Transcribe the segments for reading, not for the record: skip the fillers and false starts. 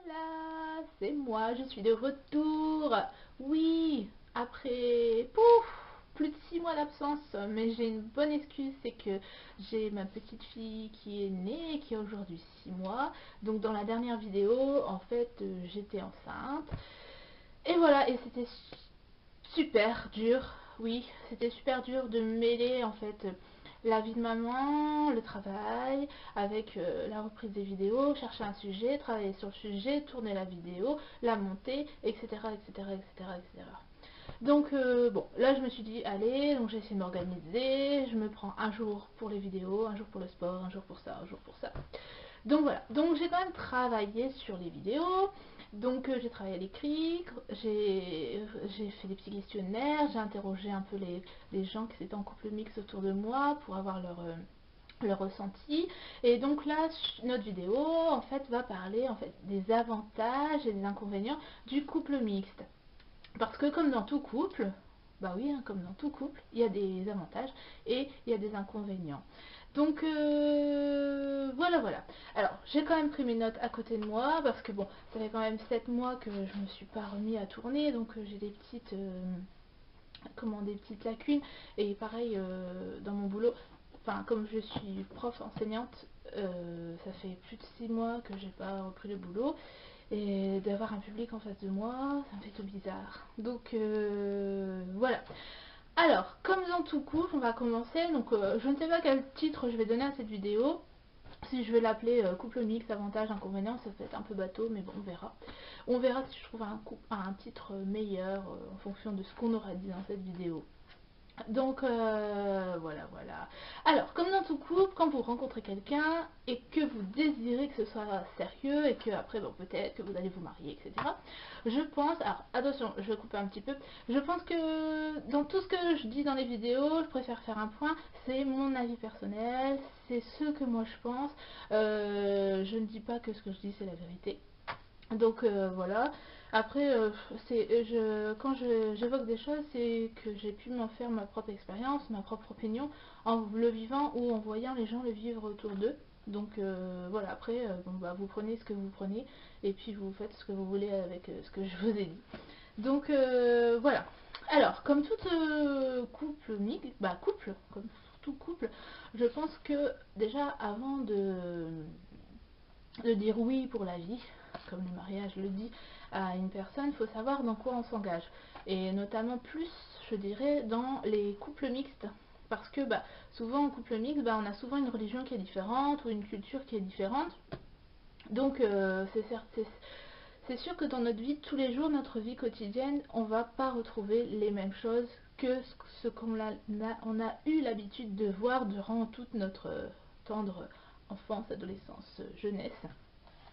Voilà, c'est moi, je suis de retour. Oui, après plus de 6 mois d'absence, mais j'ai une bonne excuse, c'est que j'ai ma petite fille qui est née, qui a aujourd'hui 6 mois. Donc dans la dernière vidéo, en fait, j'étais enceinte. Et voilà, et c'était super dur. Oui, c'était super dur de mêler en fait la vie de maman, le travail, avec la reprise des vidéos, chercher un sujet, travailler sur le sujet, tourner la vidéo, la monter, etc. etc. etc. etc. Donc bon, là je me suis dit, allez, donc j'ai essayé de m'organiser, je me prends un jour pour les vidéos, un jour pour le sport, un jour pour ça, un jour pour ça. Donc voilà, donc j'ai quand même travaillé sur les vidéos, donc j'ai travaillé à l'écrit, j'ai fait des petits questionnaires, j'ai interrogé un peu les gens qui étaient en couple mixte autour de moi pour avoir leur ressenti. Et donc là, notre vidéo en fait va parler en fait des avantages et des inconvénients du couple mixte. Parce que comme dans tout couple, bah oui, hein, comme dans tout couple, il y a des avantages et il y a des inconvénients. Donc voilà, voilà. Alors, j'ai quand même pris mes notes à côté de moi parce que bon, ça fait quand même 7 mois que je me suis pas remis à tourner, donc j'ai des petites, des petites lacunes. Et pareil, dans mon boulot, enfin, comme je suis prof enseignante, ça fait plus de 6 mois que j'ai pas repris le boulot. Et d'avoir un public en face de moi, ça me fait tout bizarre. Donc voilà. Alors, comme dans tout couple, on va commencer. Donc, je ne sais pas quel titre je vais donner à cette vidéo. Si je vais l'appeler couple mixte, avantages, inconvénients, ça peut être un peu bateau, mais bon, on verra. On verra si je trouve un titre meilleur en fonction de ce qu'on aura dit dans cette vidéo. Donc voilà, voilà. Alors, comme dans tout couple, quand vous rencontrez quelqu'un et que vous désirez que ce soit sérieux et que après, bon, peut-être que vous allez vous marier, etc. Je pense, alors attention, je vais couper un petit peu. Je pense que dans tout ce que je dis dans les vidéos, je préfère faire un point. C'est mon avis personnel, c'est ce que moi je pense. Je ne dis pas que ce que je dis c'est la vérité. Donc voilà. Après, quand j'évoque des choses, c'est que j'ai pu m'en faire ma propre expérience, ma propre opinion, en le vivant ou en voyant les gens le vivre autour d'eux. Donc voilà, après, bon, bah, vous prenez ce que vous prenez, et puis vous faites ce que vous voulez avec ce que je vous ai dit. Donc voilà. Alors, comme tout couple mixte, bah couple, comme tout couple, je pense que déjà avant de dire oui pour la vie, comme le mariage le dit à une personne, il faut savoir dans quoi on s'engage. Et notamment plus, je dirais, dans les couples mixtes. Parce que bah, souvent en couple mixte, bah, on a souvent une religion qui est différente ou une culture qui est différente. Donc c'est sûr que dans notre vie de tous les jours, notre vie quotidienne, on va pas retrouver les mêmes choses que ce qu'on a eu l'habitude de voir durant toute notre tendre enfance, adolescence, jeunesse.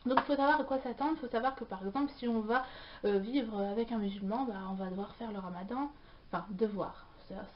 Donc il faut savoir à quoi s'attendre. Il faut savoir que par exemple si on va vivre avec un musulman, bah, on va devoir faire le ramadan. Enfin devoir,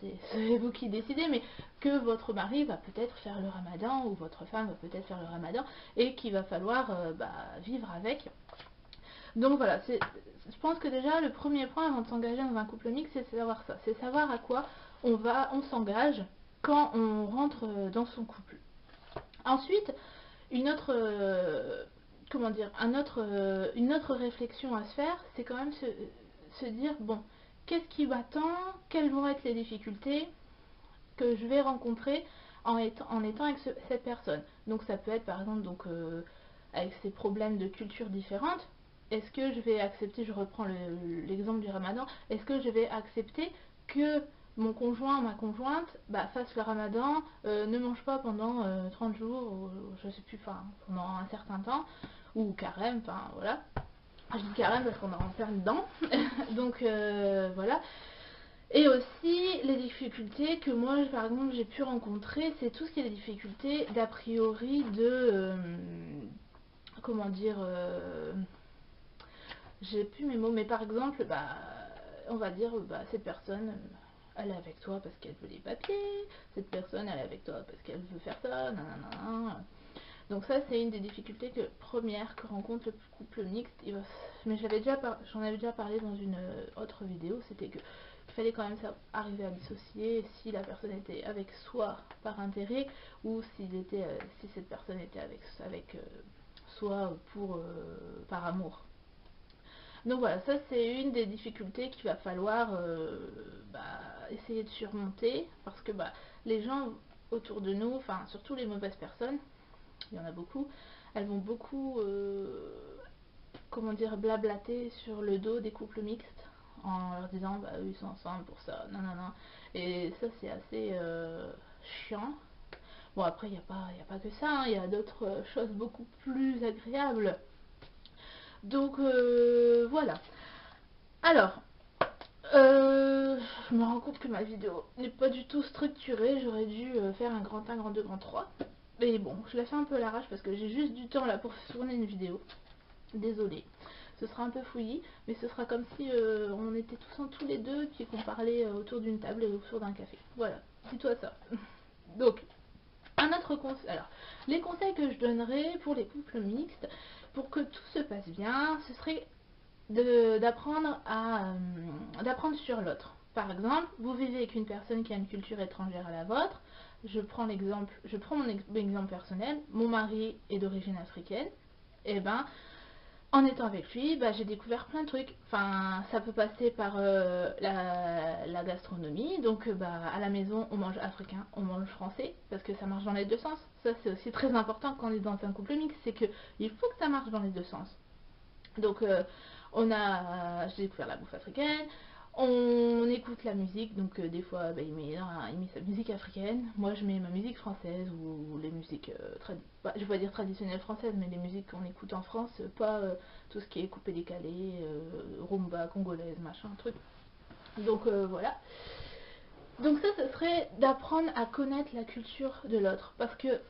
c'est vous qui décidez, mais que votre mari va peut-être faire le ramadan ou votre femme va peut-être faire le ramadan et qu'il va falloir vivre avec. Donc voilà, je pense que déjà le premier point avant de s'engager dans un couple mixte, c'est savoir ça. C'est savoir à quoi on s'engage quand on rentre dans son couple. Ensuite, une autre, une autre réflexion à se faire, c'est quand même se dire, bon, qu'est-ce qui m'attend, quelles vont être les difficultés que je vais rencontrer en étant avec cette personne. Donc ça peut être par exemple avec ces problèmes de culture différentes. Est-ce que je vais accepter, je reprends l'exemple du ramadan, est-ce que je vais accepter que mon conjoint ou ma conjointe fasse le ramadan, ne mange pas pendant 30 jours, ou, je sais plus, enfin pendant un certain temps, ou carême, enfin voilà. Je dis carême parce qu'on est en plein dedans. Donc voilà. Et aussi les difficultés que moi par exemple j'ai pu rencontrer, c'est tout ce qui est les difficultés d'a priori comment dire, j'ai plus mes mots, mais par exemple, on va dire, cette personne, elle est avec toi parce qu'elle veut les papiers, cette personne, elle est avec toi parce qu'elle veut faire ça, nanana. Donc ça, c'est une des difficultés premières que rencontre le couple mixte. Mais j'en avais déjà parlé dans une autre vidéo, c'était que il fallait quand même arriver à dissocier si la personne était avec soi par intérêt ou si cette personne était avec soi par amour. Donc voilà, ça c'est une des difficultés qu'il va falloir essayer de surmonter, parce que les gens autour de nous, enfin surtout les mauvaises personnes, il y en a beaucoup, elles vont beaucoup, comment dire, blablater sur le dos des couples mixtes en leur disant bah eux ils sont ensemble pour ça, non non non, et ça c'est assez chiant. Bon après il y a pas que ça, hein, il y a d'autres choses beaucoup plus agréables. Donc voilà. Alors, je me rends compte que ma vidéo n'est pas du tout structurée. J'aurais dû faire un grand 1, grand 2, grand 3. Mais bon, je la fais un peu à l'arrache parce que j'ai juste du temps là pour tourner une vidéo. Désolée. Ce sera un peu fouillis, mais ce sera comme si on était tous les deux puis qu'on parlait autour d'une table et autour d'un café. Voilà, dis-toi ça. Donc, un autre conseil. Alors, les conseils que je donnerais pour les couples mixtes, pour que tout se passe bien, ce serait d'apprendre sur l'autre. Par exemple, vous vivez avec une personne qui a une culture étrangère à la vôtre. Je prends mon exemple personnel. Mon mari est d'origine africaine. Et ben, en étant avec lui, j'ai découvert plein de trucs. Enfin, ça peut passer par la gastronomie. Donc, à la maison, on mange africain, on mange français, parce que ça marche dans les deux sens. Ça, c'est aussi très important quand on est dans un couple mixte, c'est que il faut que ça marche dans les deux sens. Donc, j'ai découvert la bouffe africaine. On écoute la musique, donc des fois il met sa musique africaine, moi je mets ma musique française ou les musiques, je vais pas dire traditionnelles françaises, mais les musiques qu'on écoute en France, pas tout ce qui est coupé décalé, rumba, congolaise, machin, truc. Donc voilà. Donc ça, ce serait d'apprendre à connaître la culture de l'autre, parce que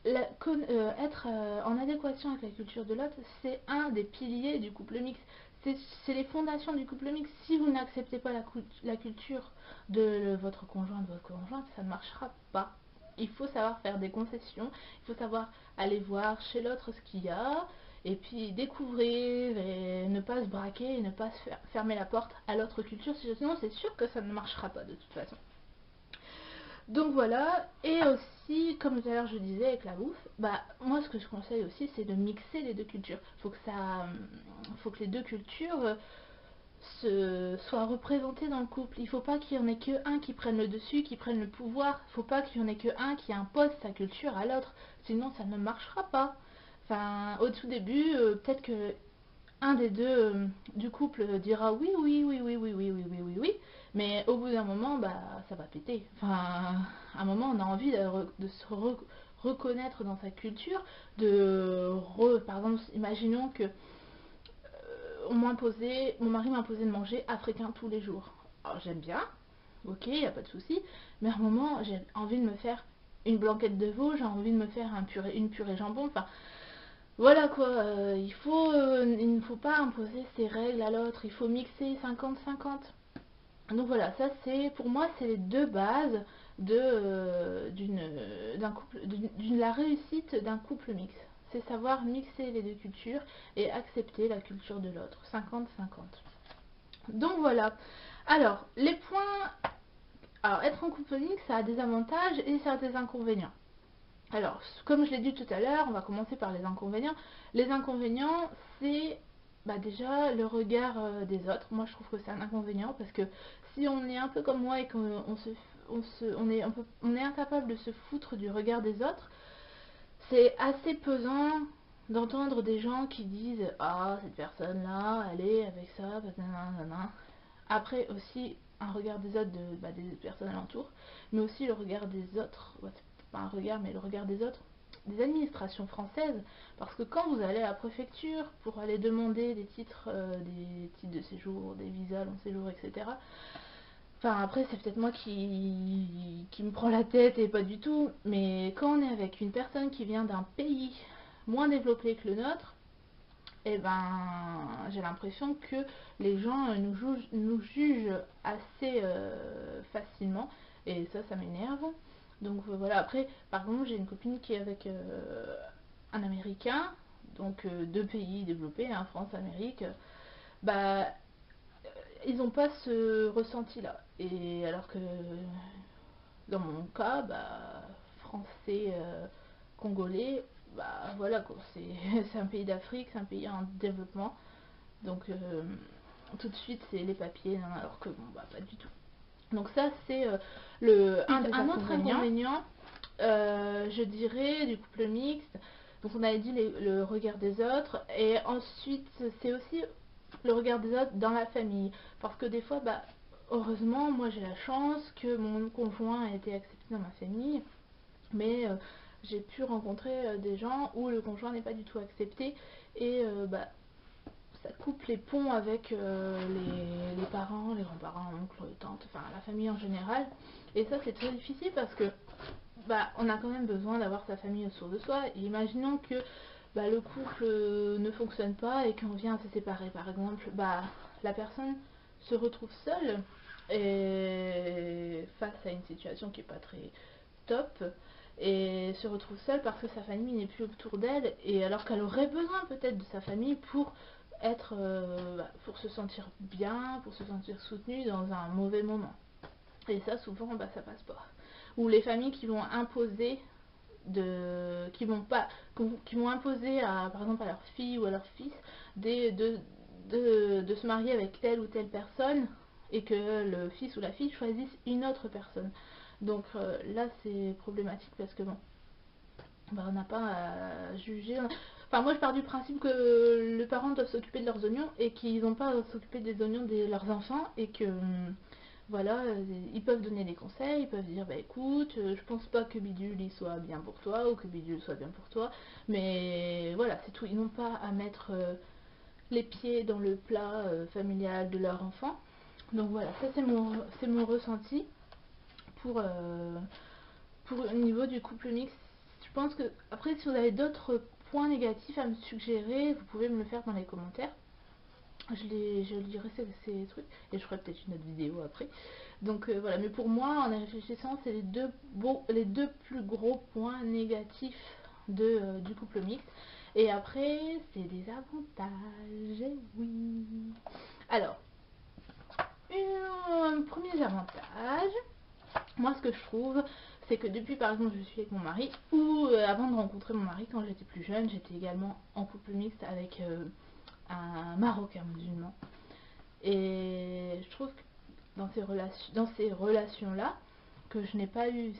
être en adéquation avec la culture de l'autre, c'est un des piliers du couple mixte. C'est les fondations du couple mixte. Si vous n'acceptez pas la culture de votre conjoint, de votre conjointe, ça ne marchera pas. Il faut savoir faire des concessions, il faut savoir aller voir chez l'autre ce qu'il y a, et puis découvrir, et ne pas se braquer, et ne pas se fermer la porte à l'autre culture, sinon c'est sûr que ça ne marchera pas de toute façon. Donc voilà, et aussi, comme tout à l'heure je disais avec la bouffe, moi ce que je conseille aussi c'est de mixer les deux cultures. Faut que les deux cultures soient représentées dans le couple. Il faut pas qu'il y en ait que un qui prenne le dessus, qui prenne le pouvoir. Il faut pas qu'il y en ait que un qui impose sa culture à l'autre, sinon ça ne marchera pas. Enfin, au tout début, peut-être que un des deux du couple dira oui, oui, oui, oui, oui, oui, oui, oui, oui, oui, mais au bout d'un moment, ça va péter. Enfin, à un moment, on a envie de se reconnaître dans sa culture, par exemple, imaginons que mon mari m'a imposé de manger africain tous les jours. Alors j'aime bien, ok, y a pas de souci, mais à un moment, j'ai envie de me faire une blanquette de veau, j'ai envie de me faire une purée jambon, enfin, voilà quoi, il ne faut pas imposer ses règles à l'autre, il faut mixer 50-50. Donc voilà, ça c'est, pour moi, c'est les deux bases d'un couple, la réussite d'un couple mixte. C'est savoir mixer les deux cultures et accepter la culture de l'autre, 50-50. Donc voilà. Alors, les points. Alors, être en couple mixte, ça a des avantages et ça a des inconvénients. Alors, comme je l'ai dit tout à l'heure, on va commencer par les inconvénients. Les inconvénients, c'est déjà le regard des autres. Moi, je trouve que c'est un inconvénient parce que si on est un peu comme moi et on est incapable de se foutre du regard des autres, c'est assez pesant d'entendre des gens qui disent ah, cette personne-là, elle est avec ça, nanana. Après aussi un regard des autres, des personnes alentour, mais aussi le regard des autres, pas un regard, mais le regard des autres, des administrations françaises, parce que quand vous allez à la préfecture pour aller demander des titres de séjour, des visas long séjour, etc. Enfin après c'est peut-être moi qui me prend la tête et pas du tout, mais quand on est avec une personne qui vient d'un pays moins développé que le nôtre, et j'ai l'impression que les gens nous jugent assez facilement, et ça m'énerve. Donc voilà, après par contre j'ai une copine qui est avec un américain, donc deux pays développés, hein, France, Amérique, bah ils n'ont pas ce ressenti là, et alors que dans mon cas, français, congolais, bah voilà quoi, c'est un pays d'Afrique, c'est un pays en développement, donc tout de suite c'est les papiers, hein, alors que bon bah pas du tout. Donc ça c'est un autre inconvénient, je dirais, du couple mixte. Donc on avait dit le regard des autres, et ensuite c'est aussi le regard des autres dans la famille, parce que des fois bah heureusement moi j'ai la chance que mon conjoint a été accepté dans ma famille, mais j'ai pu rencontrer des gens où le conjoint n'est pas du tout accepté, et bah ça coupe les ponts avec les parents, les grands-parents, oncles, tantes, enfin la famille en général. Et ça c'est très difficile parce que bah on a quand même besoin d'avoir sa famille autour de soi. Et imaginons que bah, le couple ne fonctionne pas et qu'on vient à se séparer par exemple, bah la personne se retrouve seule et face à une situation qui est pas très top, et se retrouve seule parce que sa famille n'est plus autour d'elle, et alors qu'elle aurait besoin peut-être de sa famille pour être pour se sentir bien, pour se sentir soutenue dans un mauvais moment. Et ça souvent bah, ça passe pas. Ou les familles qui vont imposer qui vont imposer à, par exemple à leur fille ou à leur fils de se marier avec telle ou telle personne, et que le fils ou la fille choisisse une autre personne. Donc là c'est problématique parce que bon, bah, on n'a pas à juger. Enfin moi je pars du principe que les parents doivent s'occuper de leurs oignons et qu'ils n'ont pas à s'occuper des oignons de leurs enfants, et que voilà, ils peuvent donner des conseils, ils peuvent dire bah écoute, je pense pas que Bidule il soit bien pour toi, ou que Bidule soit bien pour toi, mais voilà c'est tout, ils n'ont pas à mettre les pieds dans le plat familial de leur enfant. Donc voilà, ça c'est mon ressenti pour, au niveau du couple mixte. Je pense que, après, si vous avez d'autres points négatifs à me suggérer, vous pouvez me le faire dans les commentaires. Je lirai ces trucs et je ferai peut-être une autre vidéo après. Donc voilà, mais pour moi, en y réfléchissant, c'est les deux plus gros points négatifs du couple mixte. Et après, c'est des avantages, et oui. Alors, un premier avantage, moi ce que je trouve, c'est que depuis par exemple je suis avec mon mari, ou avant de rencontrer mon mari quand j'étais plus jeune, j'étais également en couple mixte avec un Marocain musulman. Et je trouve que dans ces relations-là, que je n'ai pas eu,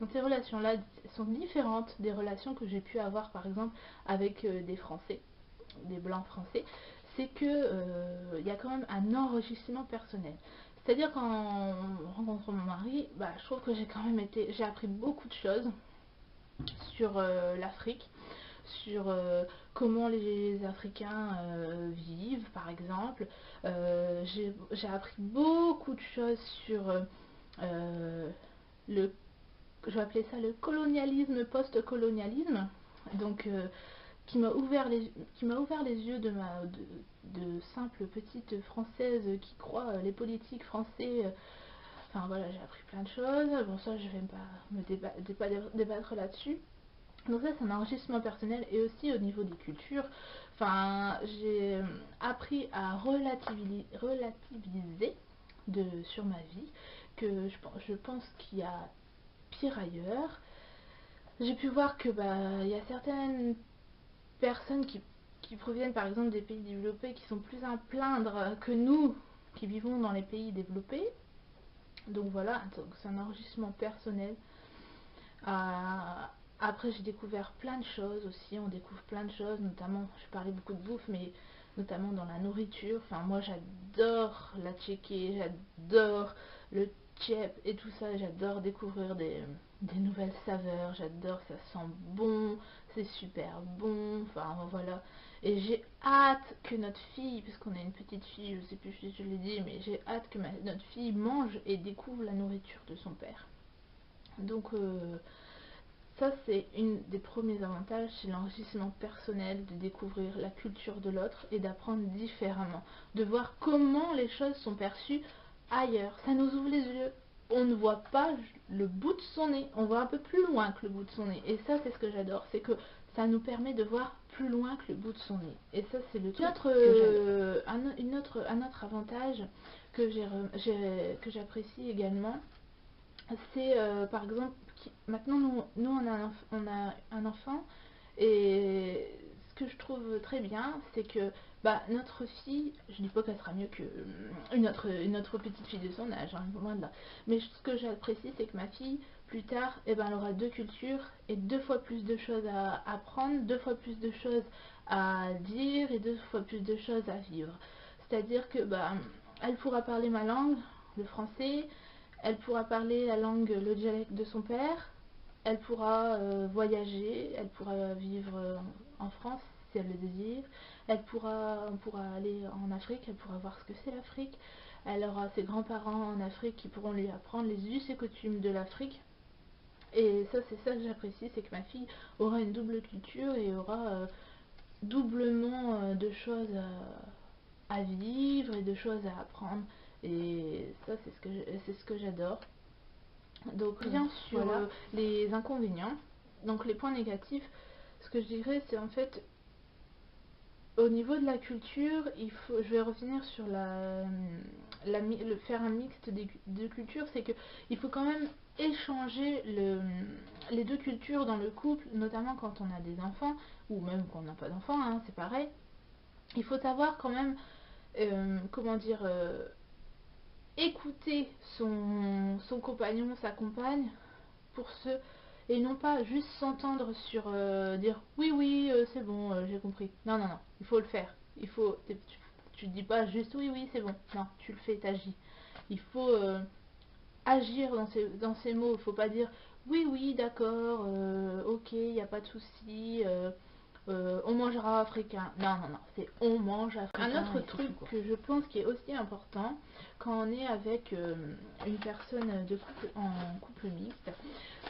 dans ces relations-là sont différentes des relations que j'ai pu avoir par exemple avec des Français, des blancs français. C'est que il y a quand même un enrichissement personnel. C'est-à-dire qu'en rencontrant mon mari, bah, je trouve que j'ai appris beaucoup de choses sur l'Afrique, sur comment les Africains vivent, par exemple. J'ai appris beaucoup de choses sur le, je vais appeler ça le colonialisme, post-colonialisme. Donc, qui m'a ouvert les yeux de simple petite française qui croit les politiques français. Enfin voilà, j'ai appris plein de choses. Bon, ça je vais pas débattre là-dessus. Donc ça c'est un enrichissement personnel, et aussi au niveau des cultures. Enfin j'ai appris à relativiser sur ma vie, que je pense qu'il y a pire ailleurs. J'ai pu voir que bah il y a certaines personnes qui proviennent par exemple des pays développés qui sont plus à plaindre que nous qui vivons dans les pays développés. Donc voilà, c'est un enrichissement personnel. Après j'ai découvert plein de choses aussi, on découvre plein de choses, notamment, je parlais beaucoup de bouffe, mais notamment dans la nourriture. Enfin moi j'adore la tchéké, j'adore le tchèp et tout ça, j'adore découvrir des nouvelles saveurs, j'adore, ça sent bon, c'est super bon, enfin voilà. Et j'ai hâte que notre fille, puisqu'on a une petite fille, je sais plus si je l'ai dit, mais j'ai hâte que notre fille mange et découvre la nourriture de son père. Donc ça c'est une des premiers avantages, c'est l'enrichissement personnel, de découvrir la culture de l'autre et d'apprendre différemment, de voir comment les choses sont perçues ailleurs. Ça nous ouvre les yeux, on ne voit pas le bout de son nez, on voit un peu plus loin que le bout de son nez. Et ça c'est ce que j'adore, c'est que ça nous permet de voir plus loin que le bout de son nez. Et ça c'est le truc un autre avantage que j'apprécie également, c'est par exemple, maintenant nous on a un enfant, Et ce que je trouve très bien, c'est que notre fille, je dis pas qu'elle sera mieux une autre petite fille de son âge, hein, loin de là. Mais ce que j'apprécie, c'est que ma fille, plus tard, elle aura deux cultures et deux fois plus de choses à apprendre, deux fois plus de choses à dire et deux fois plus de choses à vivre. C'est-à-dire que elle pourra parler ma langue, le français, elle pourra parler la langue, le dialecte de son père, elle pourra voyager, elle pourra vivre en France si elle le désire, on pourra aller en Afrique, elle pourra voir ce que c'est l'Afrique, elle aura ses grands-parents en Afrique qui pourront lui apprendre les us et coutumes de l'Afrique. Et ça, c'est ça que j'apprécie, c'est que ma fille aura une double culture et aura doublement de choses à vivre et de choses à apprendre. Et ça, c'est ce que j'adore. Donc bien sûr, Voilà. les inconvénients, donc les points négatifs, ce que je dirais, c'est en fait au niveau de la culture, je vais revenir sur faire un mixte de cultures, c'est que il faut quand même échanger les deux cultures dans le couple, notamment quand on a des enfants, ou même quand on n'a pas d'enfants, hein, c'est pareil. Il faut savoir quand même, comment dire, écouter son compagnon, sa compagne, pour ce et non pas juste s'entendre sur dire oui oui c'est bon j'ai compris. Non non non, il faut le faire. Tu dis pas juste oui oui c'est bon. Non, tu le fais, t'agis. Il faut agir dans ces mots. Il faut pas dire oui oui d'accord ok il n'y a pas de souci on mangera africain. Non, non, non, c'est on mange africain. Un autre truc que je pense qui est aussi important quand on est avec une personne en couple mixte,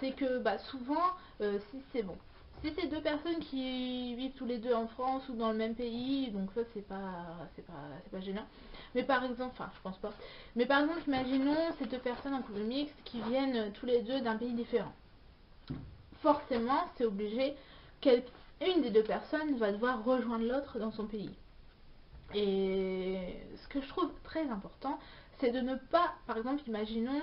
c'est que souvent, si c'est bon, si c'est deux personnes qui vivent tous les deux en France ou dans le même pays, donc ça c'est pas gênant. Mais par exemple, enfin je pense pas. Mais par exemple, imaginons ces deux personnes en couple mixte qui viennent tous les deux d'un pays différent. Forcément, c'est obligé une des deux personnes va devoir rejoindre l'autre dans son pays. Et ce que je trouve très important, c'est de ne pas, par exemple, imaginons,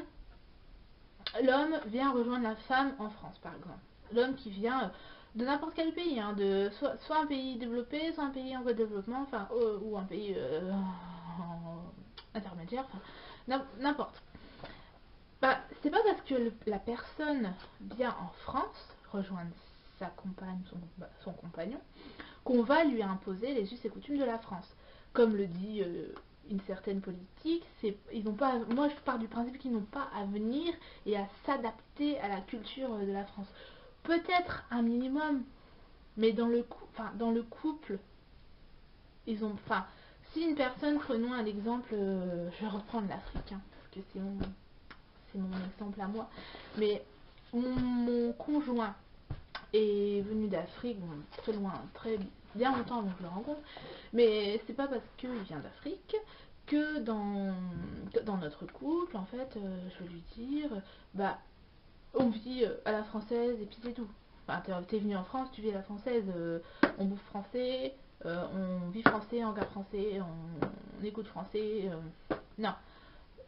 l'homme vient rejoindre la femme en France, par exemple. L'homme qui vient de n'importe quel pays, hein, soit un pays développé, soit un pays en voie de développement, enfin, ou un pays intermédiaire, enfin, n'importe. C'est pas parce que la personne vient en France rejoindre sa compagne, son compagnon, qu'on va lui imposer les us et coutumes de la France. Comme le dit une certaine politique, ils ont pas, moi je pars du principe qu'ils n'ont pas à venir et à s'adapter à la culture de la France. Peut-être un minimum, mais dans le couple, ils ont, si une personne, prenons un exemple, je vais reprendre l'Afrique, hein, parce que c'est mon exemple à moi, mais mon conjoint est venu d'Afrique, bon, très loin, très bien longtemps avant que je le rencontre, mais c'est pas parce qu'il vient d'Afrique que dans notre couple, en fait, je vais lui dire, on vit à la française et puis c'est tout. Enfin, t'es venu en France, tu vis à la française, on bouffe français, on vit français, on regarde français, on écoute français. Non,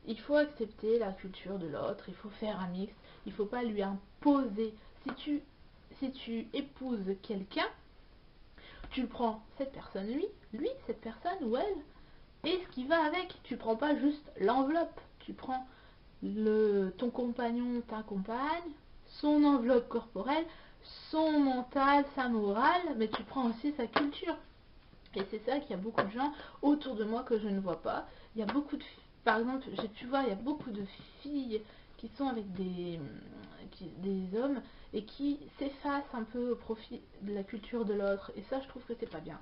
il faut accepter la culture de l'autre, il faut faire un mix, il faut pas lui imposer. Si tu épouses quelqu'un, tu le prends cette personne, lui, cette personne ou elle, et ce qui va avec. Tu prends pas juste l'enveloppe, tu prends ton compagnon, ta compagne, son enveloppe corporelle, son mental, sa morale, mais tu prends aussi sa culture. Et c'est ça qu'il y a beaucoup de gens autour de moi que je ne vois pas. Il y a beaucoup de par exemple, j'ai pu voir, il y a beaucoup de filles qui sont avec des hommes et qui s'effacent un peu au profit de la culture de l'autre. Et ça, je trouve que c'est pas bien.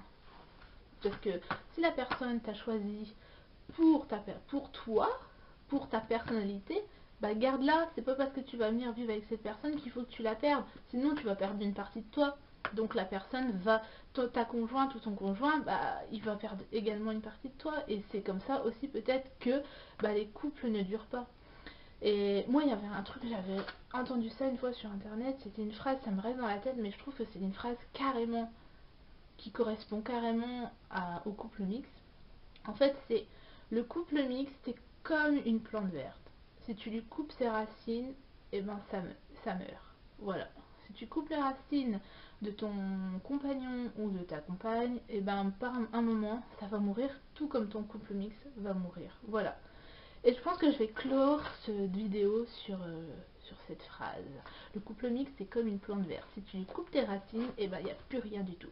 Parce que si la personne t'a choisi pour toi, pour ta personnalité, garde-la. C'est pas parce que tu vas venir vivre avec cette personne qu'il faut que tu la perdes. Sinon, tu vas perdre une partie de toi. Donc la personne va, ta conjointe ou ton conjoint, il va perdre également une partie de toi. Et c'est comme ça aussi peut-être que les couples ne durent pas. Et moi, il y avait un truc, j'avais entendu ça une fois sur internet, c'était une phrase, ça me reste dans la tête, mais je trouve que c'est une phrase carrément qui correspond carrément au couple mixte. En fait, c'est le couple mixte est comme une plante verte. Si tu lui coupes ses racines, ça meurt. Voilà. Si tu coupes les racines de ton compagnon ou de ta compagne, et ben par un moment ça va mourir, tout comme ton couple mixte va mourir. Voilà. Et je pense que je vais clore cette vidéo sur cette phrase. Le couple mixte c'est comme une plante verte. Si tu lui coupes tes racines, et ben il n'y a plus rien du tout.